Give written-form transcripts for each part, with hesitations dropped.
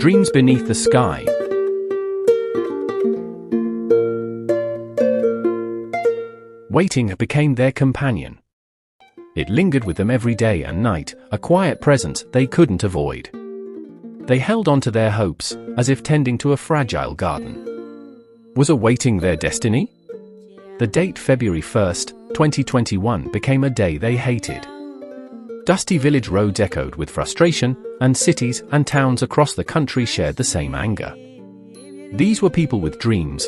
Dreams beneath the sky. Waiting became their companion. It lingered with them every day and night, a quiet presence they couldn't avoid. They held on to their hopes, as if tending to a fragile garden. Was awaiting their destiny? The date February 1st, 2021 became a day they hated. Dusty village roads echoed with frustration, and cities and towns across the country shared the same anger. These were people with dreams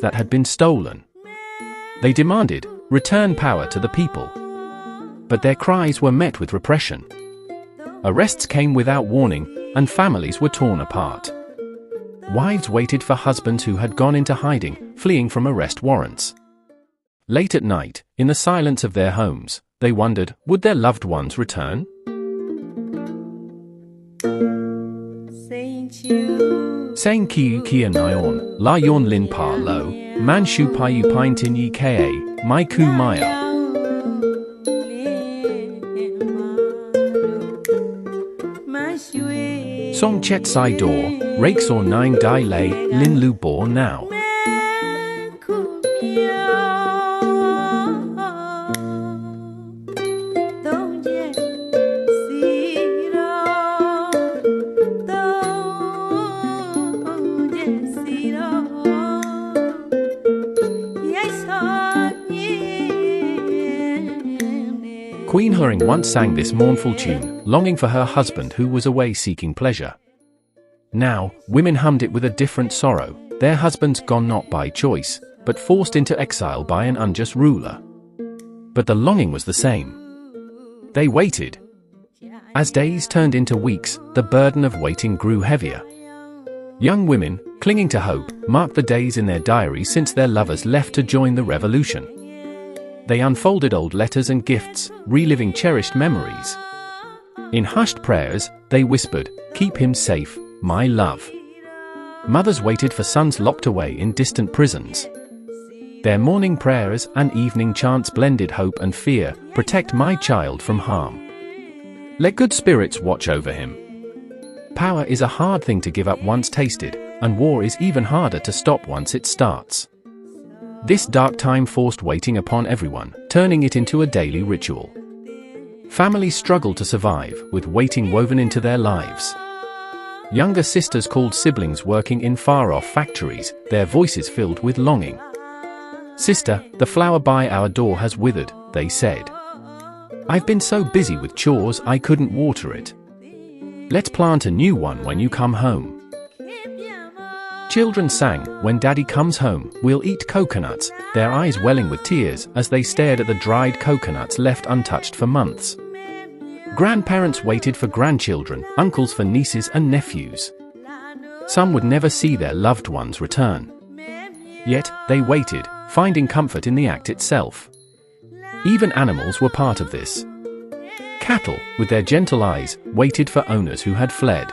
that had been stolen. They demanded, return power to the people. But their cries were met with repression. Arrests came without warning, and families were torn apart. Wives waited for husbands who had gone into hiding, fleeing from arrest warrants. Late at night, in the silence of their homes, they wondered, would their loved ones return? Sang kiu kia nyon, la yon lin pa lo, man shu payu pintin yi ka, mai ku maya. Song chet sai door, rakes or nine dai lay, lin lu bo now. Queen Hering once sang this mournful tune, longing for her husband who was away seeking pleasure. Now, women hummed it with a different sorrow, their husbands gone not by choice, but forced into exile by an unjust ruler. But the longing was the same. They waited. As days turned into weeks, the burden of waiting grew heavier. Young women, clinging to hope, marked the days in their diaries since their lovers left to join the revolution. They unfolded old letters and gifts, reliving cherished memories. In hushed prayers, they whispered, "Keep him safe, my love." Mothers waited for sons locked away in distant prisons. Their morning prayers and evening chants blended hope and fear, "Protect my child from harm. Let good spirits watch over him." Power is a hard thing to give up once tasted, and war is even harder to stop once it starts. This dark time forced waiting upon everyone, turning it into a daily ritual. Families struggled to survive, with waiting woven into their lives. Younger sisters called siblings working in far-off factories, their voices filled with longing. "Sister, the flower by our door has withered," they said. "I've been so busy with chores I couldn't water it. Let's plant a new one when you come home." Children sang, "When Daddy comes home, we'll eat coconuts," their eyes welling with tears as they stared at the dried coconuts left untouched for months. Grandparents waited for grandchildren, uncles for nieces and nephews. Some would never see their loved ones return. Yet, they waited, finding comfort in the act itself. Even animals were part of this. Cattle, with their gentle eyes, waited for owners who had fled.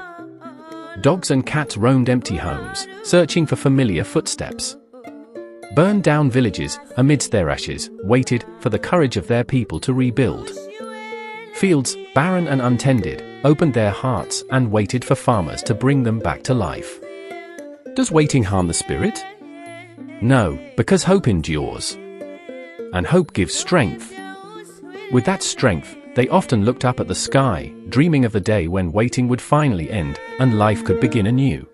Dogs and cats roamed empty homes, searching for familiar footsteps. Burned-down villages, amidst their ashes, waited for the courage of their people to rebuild. Fields, barren and untended, opened their hearts and waited for farmers to bring them back to life. Does waiting harm the spirit? No, because hope endures. And hope gives strength. With that strength, they often looked up at the sky, dreaming of the day when waiting would finally end, and life could begin anew.